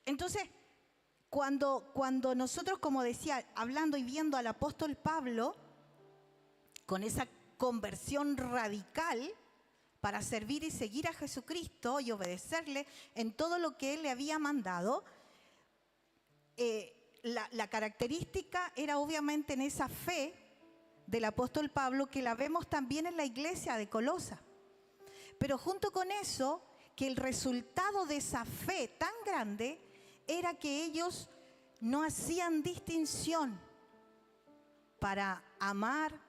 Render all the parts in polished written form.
Entonces, cuando nosotros, como decía, hablando y viendo al apóstol Pablo, con esa conversión radical para servir y seguir a Jesucristo y obedecerle en todo lo que Él le había mandado, la característica era obviamente en esa fe del apóstol Pablo, que la vemos también en la iglesia de Colosa. Pero junto con eso, que el resultado de esa fe tan grande era que ellos no hacían distinción para amar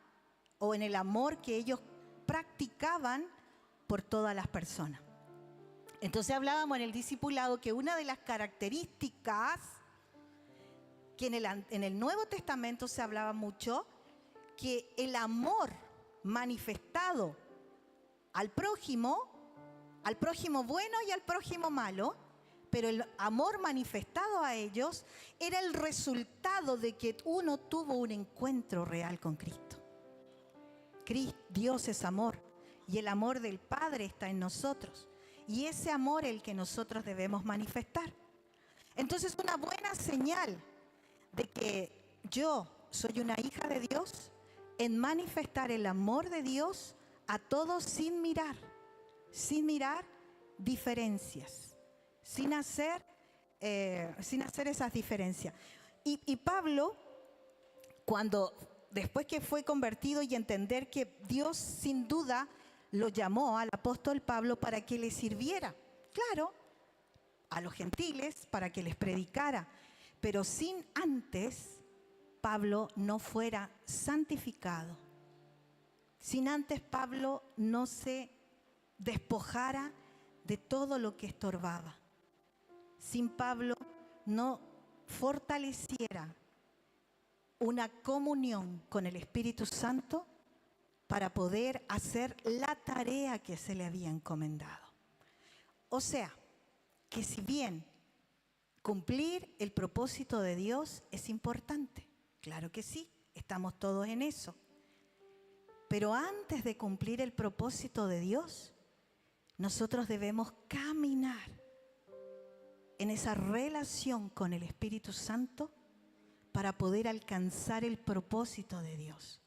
o en el amor que ellos practicaban por todas las personas. Entonces hablábamos en el discipulado que una de las características que en el Nuevo Testamento se hablaba mucho, que el amor manifestado al prójimo bueno y al prójimo malo, pero el amor manifestado a ellos era el resultado de que uno tuvo un encuentro real con Cristo. Dios es amor y el amor del Padre está en nosotros, y ese amor es el que nosotros debemos manifestar. Entonces, una buena señal de que yo soy una hija de Dios en manifestar el amor de Dios a todos sin mirar diferencias, sin hacer esas diferencias. Y Pablo, después que fue convertido y entender que Dios sin duda lo llamó al apóstol Pablo para que le sirviera, claro, a los gentiles, para que les predicara, pero sin antes Pablo no fuera santificado, sin antes Pablo no se despojara de todo lo que estorbaba, sin Pablo no fortaleciera una comunión con el Espíritu Santo para poder hacer la tarea que se le había encomendado. O sea, que si bien cumplir el propósito de Dios es importante, claro que sí, estamos todos en eso, pero antes de cumplir el propósito de Dios, nosotros debemos caminar en esa relación con el Espíritu Santo para poder alcanzar el propósito de Dios.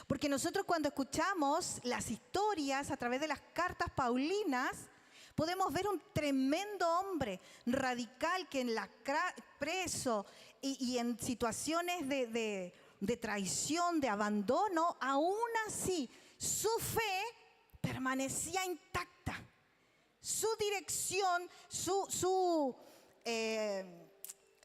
Porque nosotros, cuando escuchamos las historias a través de las cartas paulinas, podemos ver un tremendo hombre radical que preso y en situaciones de traición, de abandono, aún así su fe permanecía intacta. Su dirección,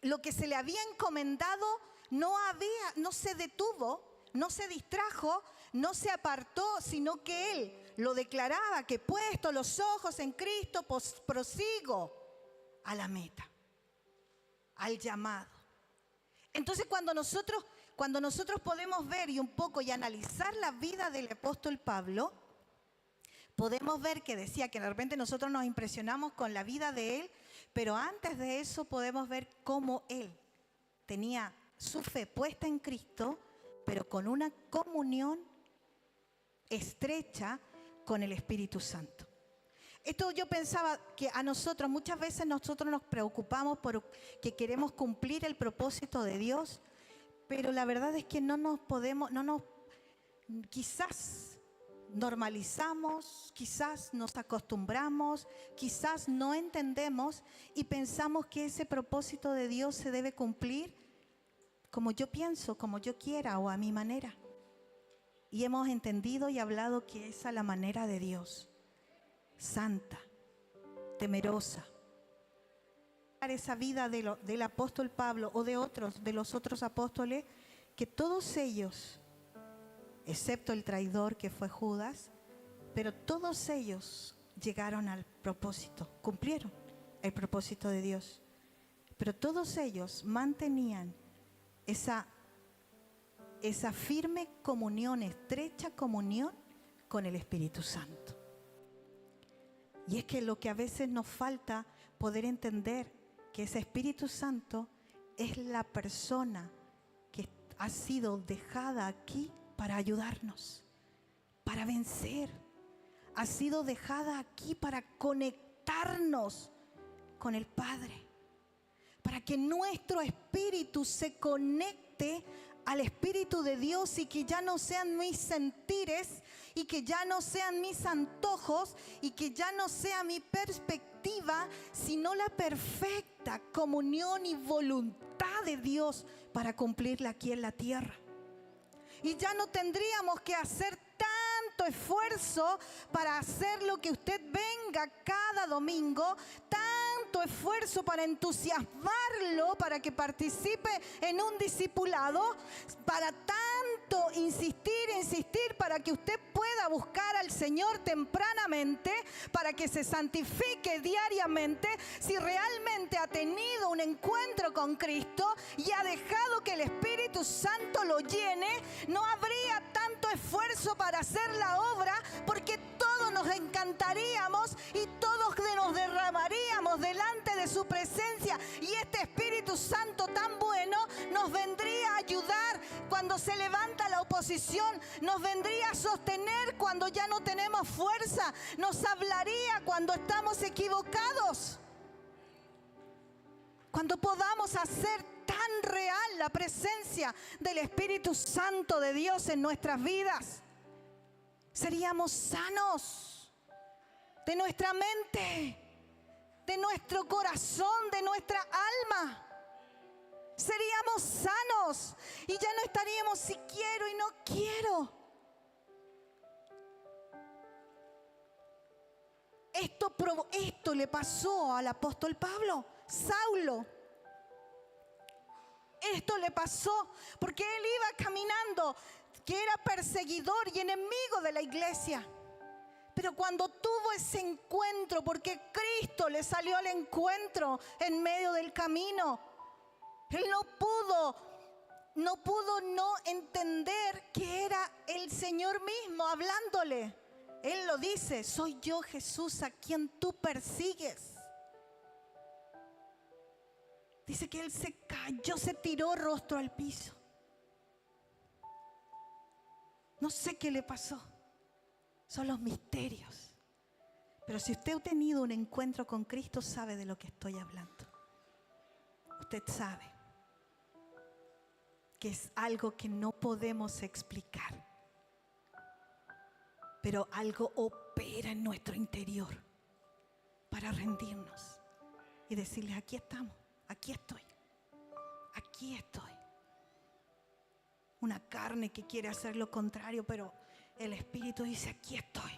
lo que se le había encomendado no se detuvo, no se distrajo, no se apartó, sino que él lo declaraba, que puesto los ojos en Cristo, prosigo a la meta, al llamado. Entonces, cuando nosotros podemos ver y un poco y analizar la vida del apóstol Pablo, podemos ver que decía que de repente nosotros nos impresionamos con la vida de él, pero antes de eso podemos ver cómo él tenía su fe puesta en Cristo, pero con una comunión estrecha con el Espíritu Santo. Esto yo pensaba que a nosotros, muchas veces nosotros nos preocupamos porque queremos cumplir el propósito de Dios, pero la verdad es que quizás normalizamos, quizás nos acostumbramos, quizás no entendemos y pensamos que ese propósito de Dios se debe cumplir como yo pienso, como yo quiera o a mi manera. Y hemos entendido y hablado que esa es la manera de Dios, santa, temerosa. Esa vida del apóstol Pablo o de los otros apóstoles, que todos ellos, excepto el traidor que fue Judas, pero todos ellos llegaron al propósito, cumplieron el propósito de Dios. Pero todos ellos mantenían esa firme comunión, estrecha comunión con el Espíritu Santo. Y es que lo que a veces nos falta poder entender, que ese Espíritu Santo es la persona que ha sido dejada aquí para ayudarnos, para vencer. Ha sido dejada aquí para conectarnos con el Padre, que nuestro espíritu se conecte al Espíritu de Dios y que ya no sean mis sentires y que ya no sean mis antojos y que ya no sea mi perspectiva, sino la perfecta comunión y voluntad de Dios para cumplirla aquí en la tierra. Y ya no tendríamos que hacer tanto esfuerzo para hacer lo que usted venga cada domingo, tanto esfuerzo para entusiasmarlo, para que participe en un discipulado, para tanto insistir, para que usted pueda buscar al Señor tempranamente, para que se santifique diariamente. Si realmente ha tenido un encuentro con Cristo y ha dejado que el Espíritu Santo lo llene, no habría tanto esfuerzo para hacer la obra, porque todos nos encantaríamos y todos nos derramaríamos delante de su presencia, y este Espíritu Santo tan bueno nos vendría a ayudar cuando se levanta la oposición, nos vendría a sostener cuando ya no tenemos fuerza, nos hablaría cuando estamos equivocados. Cuando podamos hacer tan real la presencia del Espíritu Santo de Dios en nuestras vidas, seríamos sanos de nuestra mente, de nuestro corazón, de nuestra alma. Seríamos sanos y ya no estaríamos si quiero y no quiero. Esto le pasó al apóstol Pablo, Saulo. Esto le pasó porque él iba caminando, que era perseguidor y enemigo de la iglesia. Pero cuando tuvo ese encuentro, porque Cristo le salió al encuentro en medio del camino, él no pudo no entender que era el Señor mismo hablándole. Él lo dice: soy yo, Jesús, a quien tú persigues. Dice que él se cayó, se tiró rostro al piso. No sé qué le pasó. Son los misterios. Pero si usted ha tenido un encuentro con Cristo, sabe de lo que estoy hablando. Usted sabe que es algo que no podemos explicar, pero algo opera en nuestro interior para rendirnos y decirle: aquí estamos, aquí estoy, aquí estoy. Una carne que quiere hacer lo contrario, pero el Espíritu dice: aquí estoy.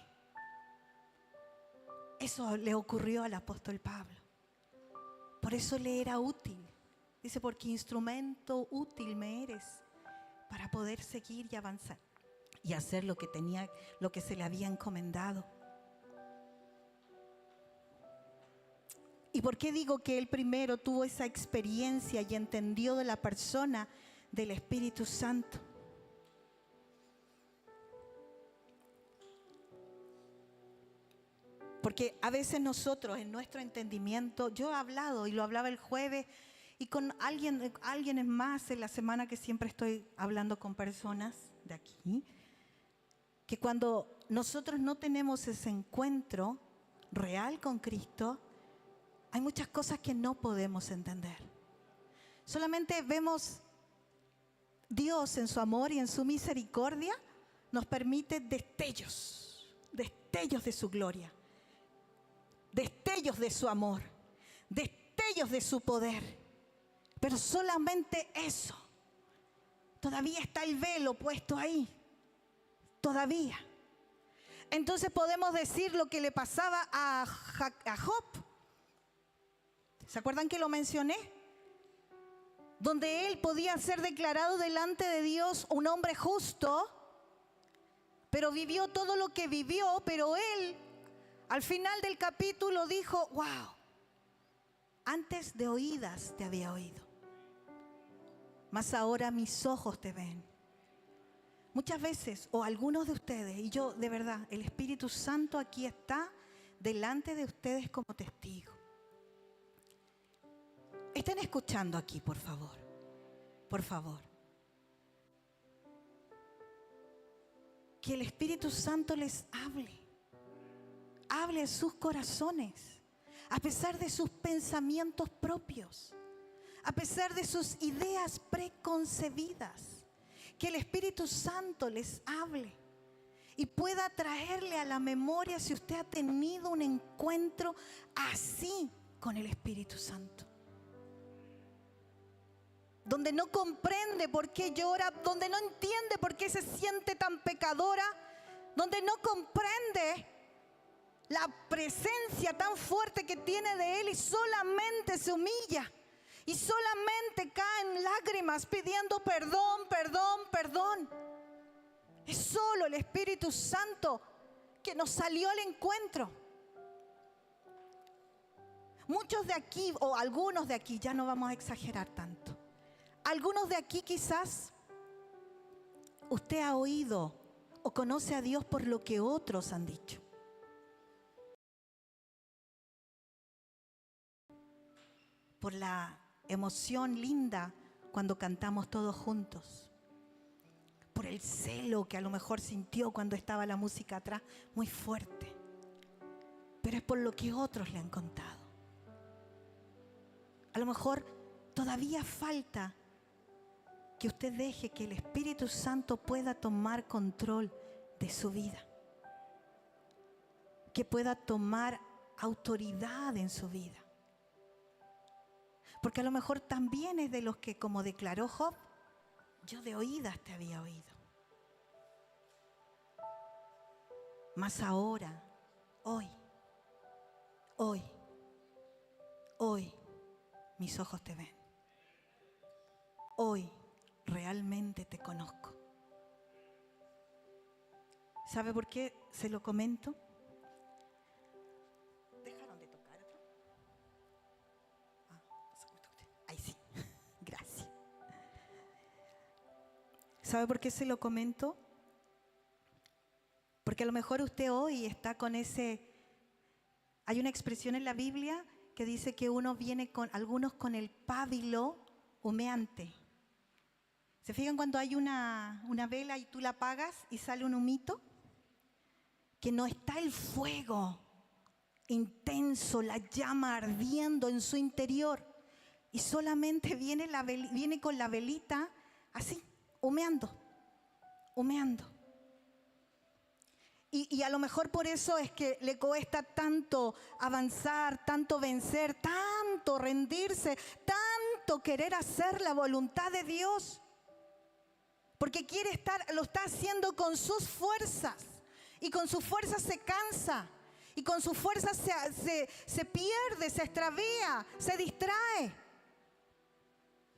Eso le ocurrió al apóstol Pablo. Por eso le era útil. Dice: porque instrumento útil me eres para poder seguir y avanzar y hacer lo que se le había encomendado. ¿Y por qué digo que él primero tuvo esa experiencia y entendió de la persona del Espíritu Santo? Porque a veces nosotros en nuestro entendimiento, yo he hablado y lo hablaba el jueves y con alguien más en la semana, que siempre estoy hablando con personas de aquí, que cuando nosotros no tenemos ese encuentro real con Cristo, hay muchas cosas que no podemos entender. Solamente vemos Dios en su amor y en su misericordia, nos permite destellos de su gloria, destellos de su amor, destellos de su poder. Pero solamente eso. Todavía está el velo puesto ahí. Todavía. Entonces podemos decir lo que le pasaba a Job. ¿Se acuerdan que lo mencioné? Donde él podía ser declarado delante de Dios un hombre justo, pero vivió todo lo que vivió, pero él al final del capítulo dijo: wow, antes de oídas te había oído, mas ahora mis ojos te ven. Muchas veces, o algunos de ustedes, y yo de verdad, el Espíritu Santo aquí está delante de ustedes como testigo. Estén escuchando aquí, por favor. Por favor. Que el Espíritu Santo les hable. Hable a sus corazones, a pesar de sus pensamientos propios, a pesar de sus ideas preconcebidas. Que el Espíritu Santo les hable y pueda traerle a la memoria si usted ha tenido un encuentro así con el Espíritu Santo. Donde no comprende por qué llora, donde no entiende por qué se siente tan pecadora, donde no comprende la presencia tan fuerte que tiene de Él y solamente se humilla y solamente caen lágrimas pidiendo perdón, perdón, perdón. Es solo el Espíritu Santo que nos salió al encuentro. Muchos de aquí, o algunos de aquí, ya no vamos a exagerar tanto. Algunos de aquí quizás usted ha oído o conoce a Dios por lo que otros han dicho. Por la emoción linda cuando cantamos todos juntos. Por el celo que a lo mejor sintió cuando estaba la música atrás, muy fuerte. Pero es por lo que otros le han contado. A lo mejor todavía falta que usted deje que el Espíritu Santo pueda tomar control de su vida. Que pueda tomar autoridad en su vida. Porque a lo mejor también es de los que, como declaró Job, yo de oídas te había oído. Mas ahora, hoy, mis ojos te ven. Hoy realmente te conozco. ¿Sabe por qué se lo comento? ¿Dejaron de tocar otro? Ahí sí, gracias. ¿Sabe por qué se lo comento? Porque a lo mejor usted hoy está con ese... Hay una expresión en la Biblia que dice que uno viene con algunos con el pábilo humeante. ¿Se fijan cuando hay una vela y tú la apagas y sale un humito? Que no está el fuego intenso, la llama ardiendo en su interior. Y solamente viene con la velita así, humeando. Y a lo mejor por eso es que le cuesta tanto avanzar, tanto vencer, tanto rendirse, tanto querer hacer la voluntad de Dios. Porque lo está haciendo con sus fuerzas. Y con sus fuerzas se cansa. Y con sus fuerzas se pierde, se extravía, se distrae.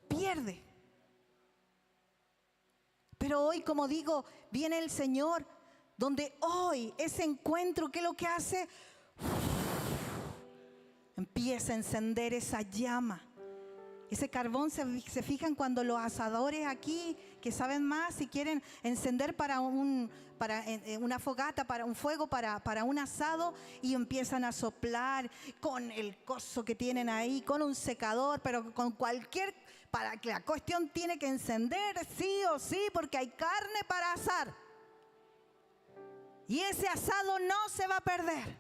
Pierde. Pero hoy, como digo, viene el Señor, donde hoy ese encuentro, ¿qué es lo que hace? Empieza a encender esa llama. Ese carbón, se fijan cuando los asadores aquí, que saben más, si quieren encender para una fogata, para un fuego, para un asado, y empiezan a soplar con el coso que tienen ahí, con un secador, pero con para que la cuestión tiene que encender sí o sí, porque hay carne para asar. Y ese asado no se va a perder.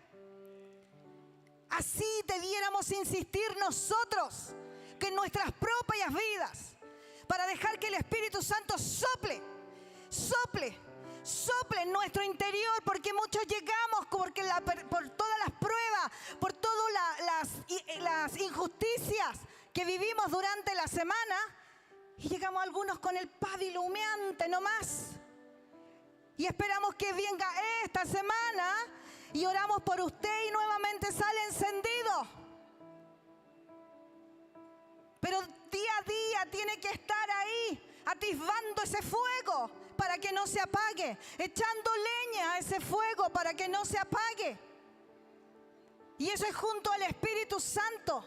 Así debiéramos insistir nosotros, que en nuestras propias vidas, para dejar que el Espíritu Santo sople en nuestro interior, porque muchos llegamos por todas las pruebas, por todas las injusticias que vivimos durante la semana, y llegamos algunos con el pábilo humeante nomás. Y esperamos que venga esta semana y oramos por usted y nuevamente sale encendido. Pero día a día tiene que estar ahí, atisbando ese fuego para que no se apague, echando leña a ese fuego para que no se apague. Y eso es junto al Espíritu Santo.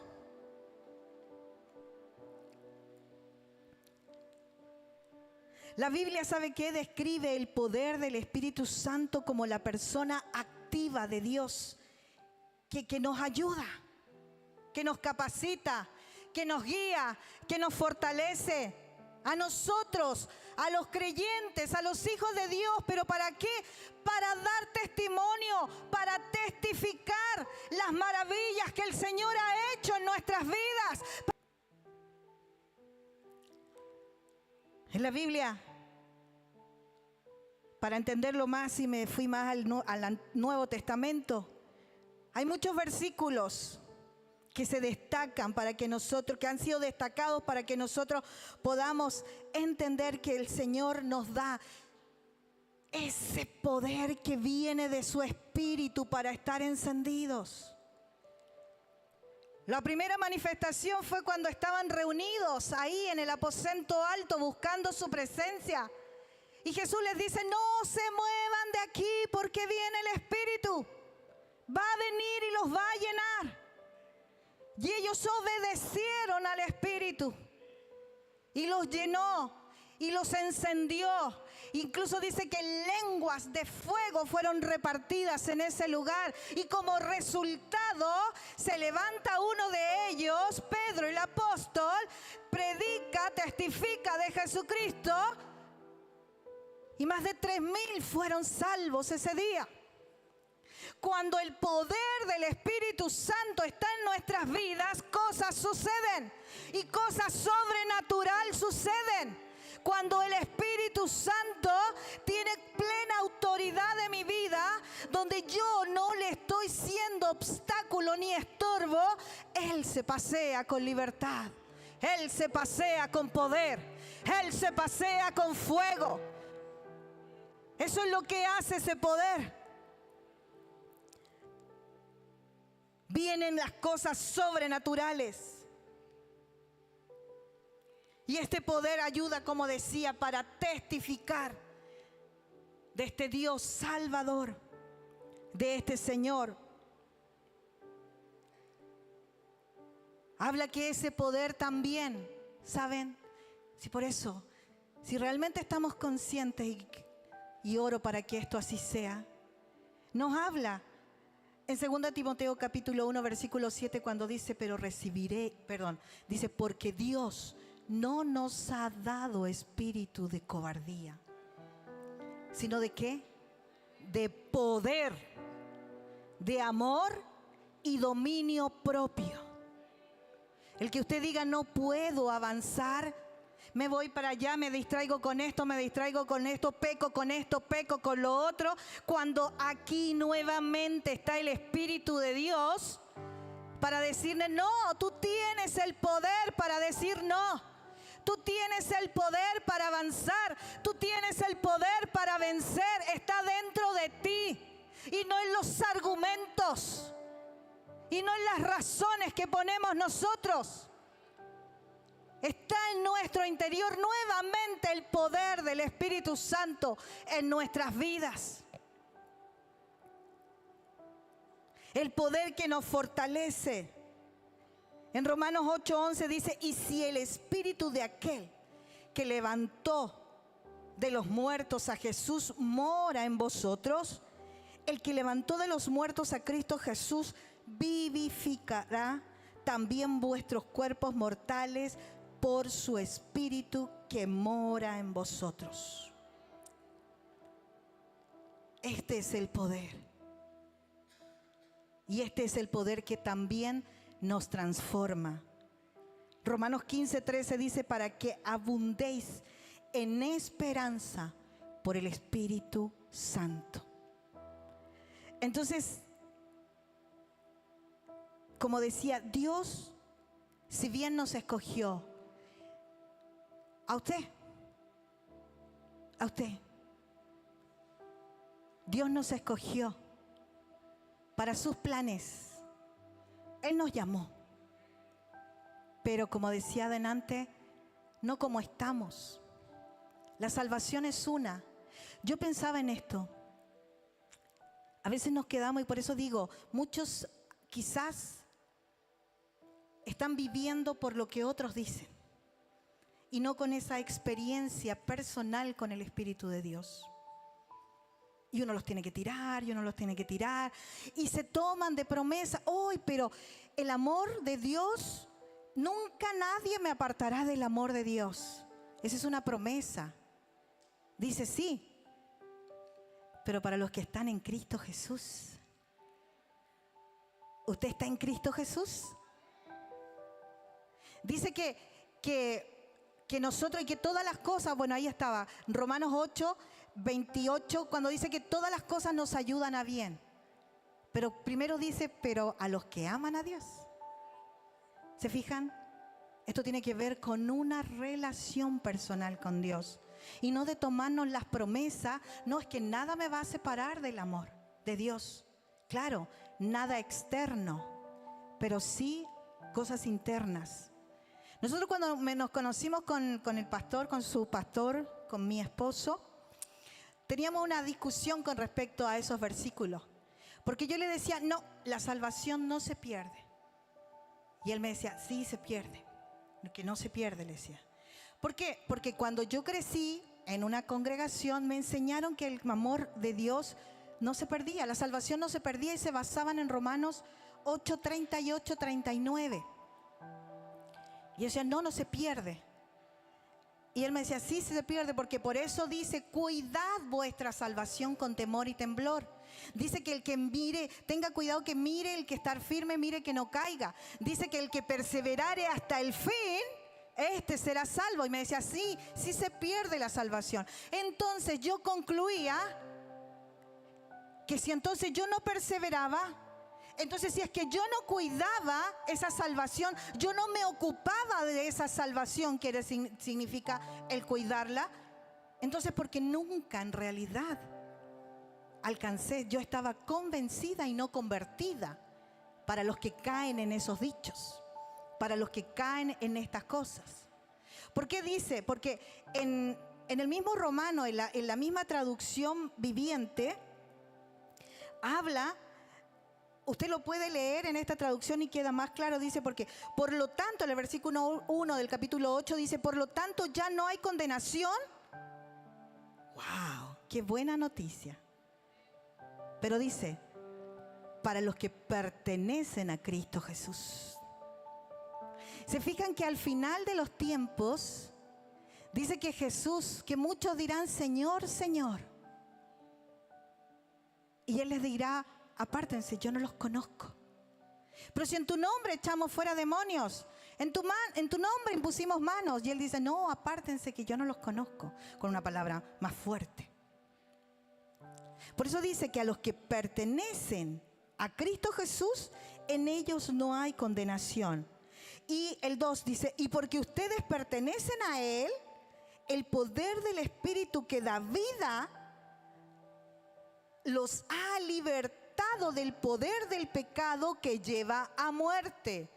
La Biblia, ¿sabe qué? Describe el poder del Espíritu Santo como la persona activa de Dios, que nos ayuda, que nos capacita, que nos guía, que nos fortalece. A nosotros, a los creyentes, a los hijos de Dios. ¿Pero para qué? Para dar testimonio, para testificar las maravillas que el Señor ha hecho en nuestras vidas. En la Biblia, para entenderlo más, y me fui más al Nuevo Testamento, hay muchos versículos que se destacan para que nosotros, que han sido destacados para que nosotros podamos entender que el Señor nos da ese poder que viene de su Espíritu para estar encendidos. La primera manifestación fue cuando estaban reunidos ahí en el aposento alto buscando su presencia. Y Jesús les dice, no se muevan de aquí porque viene el Espíritu. Va a venir y los va a llenar. Y ellos obedecieron al Espíritu. Y los llenó y los encendió. Incluso dice que lenguas de fuego fueron repartidas en ese lugar. Y como resultado se levanta uno de ellos, Pedro el apóstol, predica, testifica de Jesucristo. Y más de 3,000 fueron salvos ese día. Cuando el poder del Espíritu Santo está en nuestras vidas, cosas suceden. Y cosas sobrenaturales suceden. Cuando el Espíritu Santo tiene plena autoridad de mi vida, donde yo no le estoy siendo obstáculo ni estorbo, Él se pasea con libertad. Él se pasea con poder. Él se pasea con fuego. Eso es lo que hace ese poder. Vienen las cosas sobrenaturales. Y este poder ayuda, como decía, para testificar de este Dios Salvador, de este Señor. Habla que ese poder también, ¿saben? Si por eso, si realmente estamos conscientes y oro para que esto así sea, nos habla en 2 Timoteo capítulo 1 versículo 7 cuando dice, dice, porque Dios no nos ha dado espíritu de cobardía, sino de ¿qué? De poder, de amor y dominio propio. El que usted diga, no puedo avanzar, me voy para allá, me distraigo con esto, peco con lo otro. Cuando aquí nuevamente está el Espíritu de Dios para decirle, no, tú tienes el poder para decir no. Tú tienes el poder para avanzar. Tú tienes el poder para vencer. Está dentro de ti. Y no en los argumentos. Y no en las razones que ponemos nosotros. Está en nuestro interior nuevamente el poder del Espíritu Santo en nuestras vidas. El poder que nos fortalece. En Romanos 8:11 dice, y si el Espíritu de aquel que levantó de los muertos a Jesús mora en vosotros, el que levantó de los muertos a Cristo Jesús vivificará también vuestros cuerpos mortales por su Espíritu que mora en vosotros. Este es el poder. Y este es el poder que también nos transforma. Romanos 15:13 dice, para que abundéis en esperanza por el Espíritu Santo. Entonces, como decía, Dios, si bien nos escogió, a usted, Dios nos escogió para sus planes. Él nos llamó, pero como decía adelante, no como estamos. La salvación es una. Yo pensaba en esto. A veces nos quedamos, y por eso digo, muchos quizás están viviendo por lo que otros dicen y no con esa experiencia personal con el Espíritu de Dios. Y uno los tiene que tirar, y se toman de promesa. ¡Ay, pero el amor de Dios, nunca nadie me apartará del amor de Dios! Esa es una promesa. Dice sí, pero para los que están en Cristo Jesús. ¿Usted está en Cristo Jesús? Dice que que nosotros y que todas las cosas, bueno, ahí estaba, Romanos 8, 28, cuando dice que todas las cosas nos ayudan a bien. Pero primero dice, pero a los que aman a Dios. ¿Se fijan? Esto tiene que ver con una relación personal con Dios. Y no de tomarnos las promesas, no es que nada me va a separar del amor de Dios. Claro, nada externo, pero sí cosas internas. Nosotros cuando nos conocimos con el pastor, con su pastor, con mi esposo, teníamos una discusión con respecto a esos versículos. Porque yo le decía, no, la salvación no se pierde. Y él me decía, sí se pierde. Que no se pierde, le decía. ¿Por qué? Porque cuando yo crecí en una congregación me enseñaron que el amor de Dios no se perdía, la salvación no se perdía y se basaban en Romanos 8, 38, 39. Y yo decía, no, no se pierde. Y él me decía, sí, se pierde, porque por eso dice, cuidad vuestra salvación con temor y temblor. Dice que el que mire, tenga cuidado que mire, el que estar firme, mire que no caiga. Dice que el que perseverare hasta el fin, este será salvo. Y me decía, sí, sí se pierde la salvación. Entonces yo concluía que si entonces yo no perseveraba, entonces si es que yo no cuidaba esa salvación, yo no me ocupaba de esa salvación, que significa el cuidarla, entonces porque nunca en realidad alcancé, yo estaba convencida y no convertida, para los que caen en esos dichos, para los que caen en estas cosas. ¿Por qué dice? Porque en el mismo Romano, en la misma traducción viviente, habla, usted lo puede leer en esta traducción y queda más claro, dice, porque por lo tanto, en el versículo 1 del capítulo 8 dice, por lo tanto ya no hay condenación. ¡Wow! ¡Qué buena noticia! Pero dice, para los que pertenecen a Cristo Jesús. Se fijan que al final de los tiempos, dice que Jesús, que muchos dirán, Señor, Señor. Y Él les dirá, apártense, yo no los conozco. Pero si en tu nombre echamos fuera demonios, en tu nombre impusimos manos. Y Él dice, no, apártense que yo no los conozco, con una palabra más fuerte. Por eso dice que a los que pertenecen a Cristo Jesús, en ellos no hay condenación. Y el 2 dice, y porque ustedes pertenecen a Él, el poder del Espíritu que da vida los ha libertado del poder del pecado que lleva a muerte.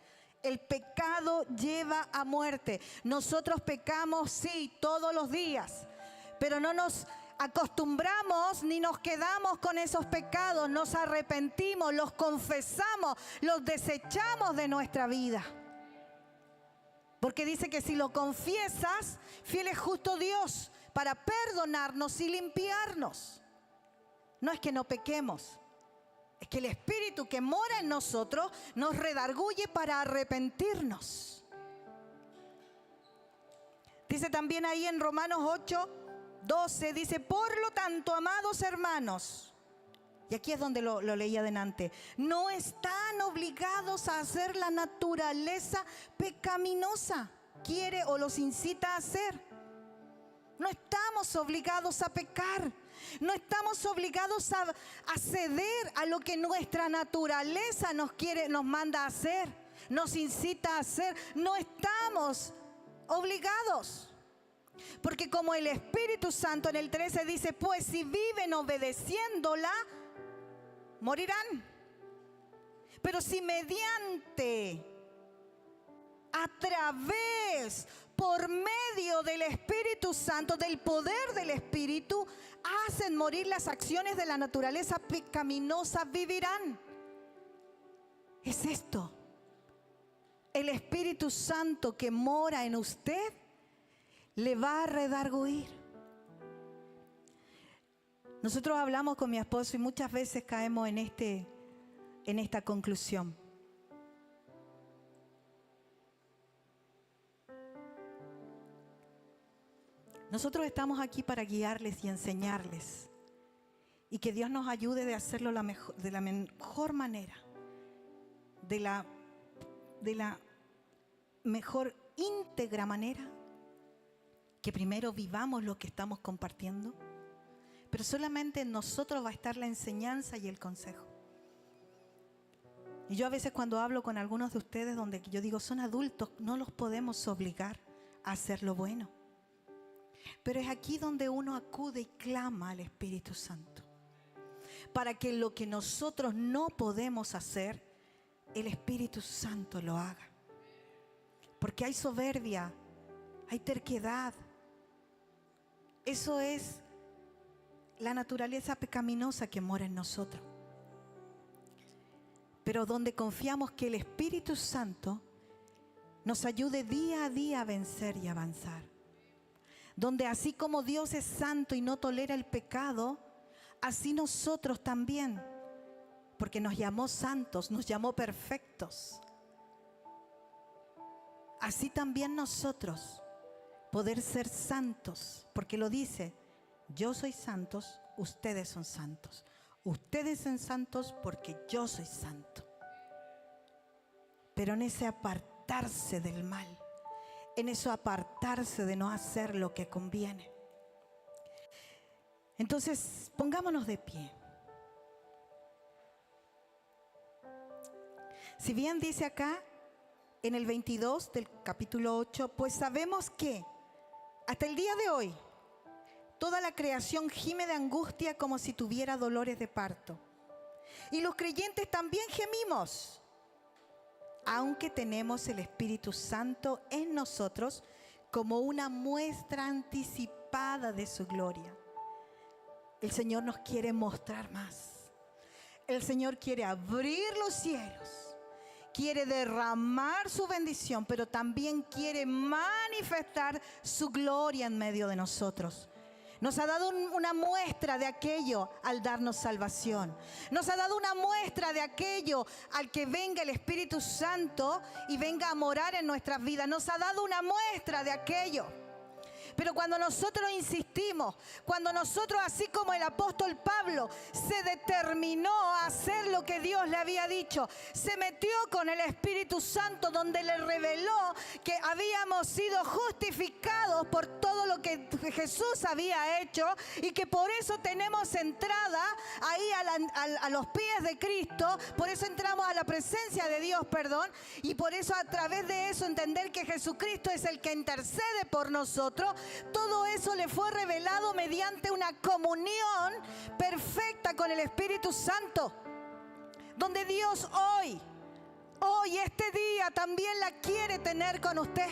El pecado lleva a muerte. Nosotros pecamos, sí, todos los días, pero no nos acostumbramos ni nos quedamos con esos pecados. Nos arrepentimos, los confesamos, los desechamos de nuestra vida. Porque dice que si lo confiesas, fiel es justo Dios para perdonarnos y limpiarnos. No es que no pequemos, es que el Espíritu que mora en nosotros nos redarguye para arrepentirnos. Dice también ahí en Romanos 8, 12, dice, por lo tanto, amados hermanos, y aquí es donde lo leí adelante, no están obligados a hacer la naturaleza pecaminosa, quiere o los incita a hacer. No estamos obligados a pecar. No estamos obligados a ceder a lo que nuestra naturaleza nos manda a hacer, nos incita a hacer. No estamos obligados. Porque como el Espíritu Santo en el 13 dice, pues si viven obedeciéndola, morirán. Pero si mediante, a través, por medio del Espíritu Santo, del poder del Espíritu, hacen morir las acciones de la naturaleza pecaminosa, vivirán. Es esto. El Espíritu Santo que mora en usted le va a redarguir. Nosotros hablamos con mi esposo y muchas veces caemos en esta conclusión. Nosotros estamos aquí para guiarles y enseñarles. Y que Dios nos ayude de hacerlo de la mejor manera. De la mejor íntegra manera. que primero vivamos lo que estamos compartiendo, pero solamente en nosotros va a estar la enseñanza y el consejo. Y yo a veces cuando hablo con algunos de ustedes, donde yo digo, son adultos, no los podemos obligar a hacer lo bueno. Pero es aquí donde uno acude y clama al Espíritu Santo, para que lo que nosotros no podemos hacer, el Espíritu Santo lo haga. Porque hay soberbia, hay terquedad. Eso es la naturaleza pecaminosa que mora en nosotros. Pero donde confiamos que el Espíritu Santo nos ayude día a día a vencer y avanzar. Donde así como Dios es santo y no tolera el pecado, así nosotros también, porque nos llamó santos, nos llamó perfectos. Así también nosotros poder ser santos, porque lo dice, yo soy santos, ustedes son santos. Ustedes son santos porque yo soy santo. Pero en ese apartarse del mal, en eso apartarse de no hacer lo que conviene. Entonces, pongámonos de pie. Si bien dice acá, en el 22 del capítulo 8, pues sabemos que hasta el día de hoy, toda la creación gime de angustia como si tuviera dolores de parto. Y los creyentes también gemimos, aunque tenemos el Espíritu Santo en nosotros como una muestra anticipada de su gloria. El Señor nos quiere mostrar más. El Señor quiere abrir los cielos, quiere derramar su bendición, pero también quiere manifestar su gloria en medio de nosotros. Nos ha dado una muestra de aquello al darnos salvación. Nos ha dado una muestra de aquello al que venga el Espíritu Santo y venga a morar en nuestras vidas. Nos ha dado una muestra de aquello. Pero cuando nosotros insistimos, cuando nosotros, así como el apóstol Pablo, se determinó a hacer lo que Dios le había dicho, se metió con el Espíritu Santo, donde le reveló que habíamos sido justificados por todo lo que Jesús había hecho y que por eso tenemos entrada ahí a los pies de Cristo, por eso entramos a la presencia de Dios, y por eso a través de eso entender que Jesucristo es el que intercede por nosotros. Todo eso le fue revelado mediante una comunión perfecta con el Espíritu Santo, donde Dios hoy, este día también la quiere tener con usted.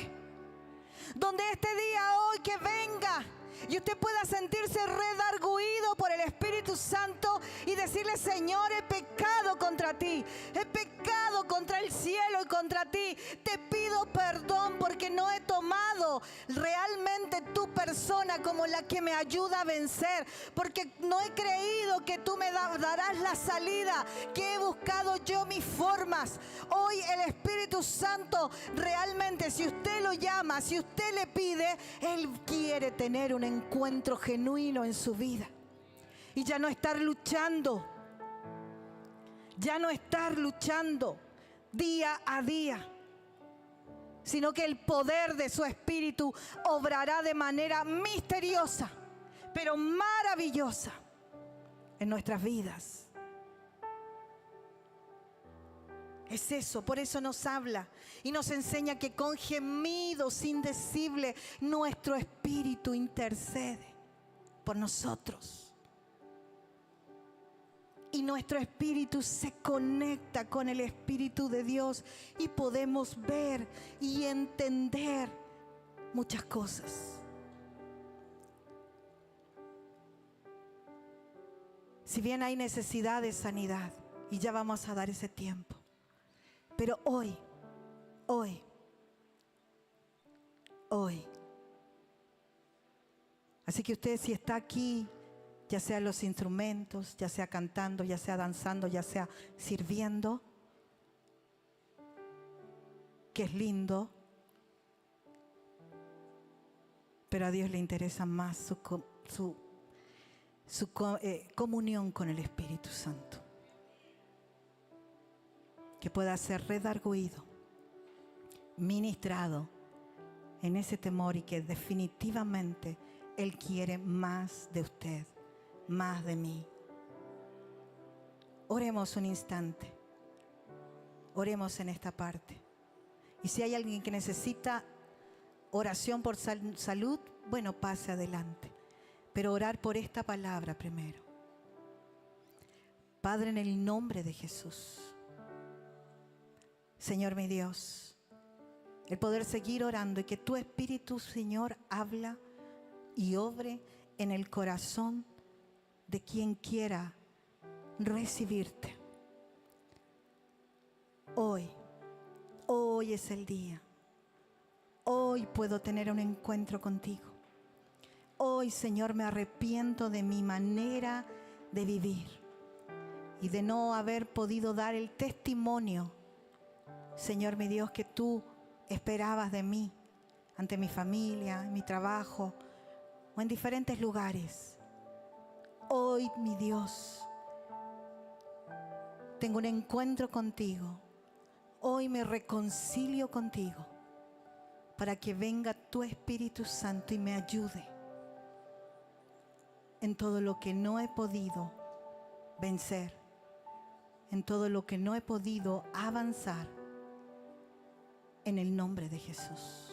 Donde este día hoy que venga y usted pueda sentirse redarguido por el Espíritu Santo y decirle: Señor, he pecado contra ti, he pecado contra el cielo y contra ti, te pido perdón porque no he tomado realmente tu persona como la que me ayuda a vencer, porque no he creído que tú me darás la salida, que he buscado yo mis formas. Hoy el Espíritu Santo realmente, si usted lo llama, si usted le pide, Él quiere tener un encuentro genuino en su vida y ya no estar luchando día a día, sino que el poder de su Espíritu obrará de manera misteriosa, pero maravillosa en nuestras vidas. Es eso, por eso nos habla y nos enseña que con gemidos indecibles nuestro espíritu intercede por nosotros. Y nuestro espíritu se conecta con el Espíritu de Dios y podemos ver y entender muchas cosas. Si bien hay necesidad de sanidad, y ya vamos a dar ese tiempo, pero hoy, así que usted, si está aquí, ya sea los instrumentos, ya sea cantando, ya sea danzando, ya sea sirviendo, que es lindo, pero a Dios le interesa más su comunión con el Espíritu Santo, que pueda ser redarguido, ministrado en ese temor y que definitivamente Él quiere más de usted, más de mí. Oremos un instante. Oremos en esta parte. Y si hay alguien que necesita oración por salud, bueno, pase adelante. Pero orar por esta palabra primero. Padre, en el nombre de Jesús. Señor mi Dios, el poder seguir orando y que tu Espíritu, Señor, habla y obre en el corazón de quien quiera recibirte. Hoy es el día. Hoy puedo tener un encuentro contigo. Hoy, Señor, me arrepiento de mi manera de vivir y de no haber podido dar el testimonio, Señor mi Dios, que tú esperabas de mí ante mi familia, en mi trabajo o en diferentes lugares. Hoy, mi Dios, tengo un encuentro contigo. Hoy me reconcilio contigo para que venga tu Espíritu Santo y me ayude en todo lo que no he podido vencer, en todo lo que no he podido avanzar, en el nombre de Jesús.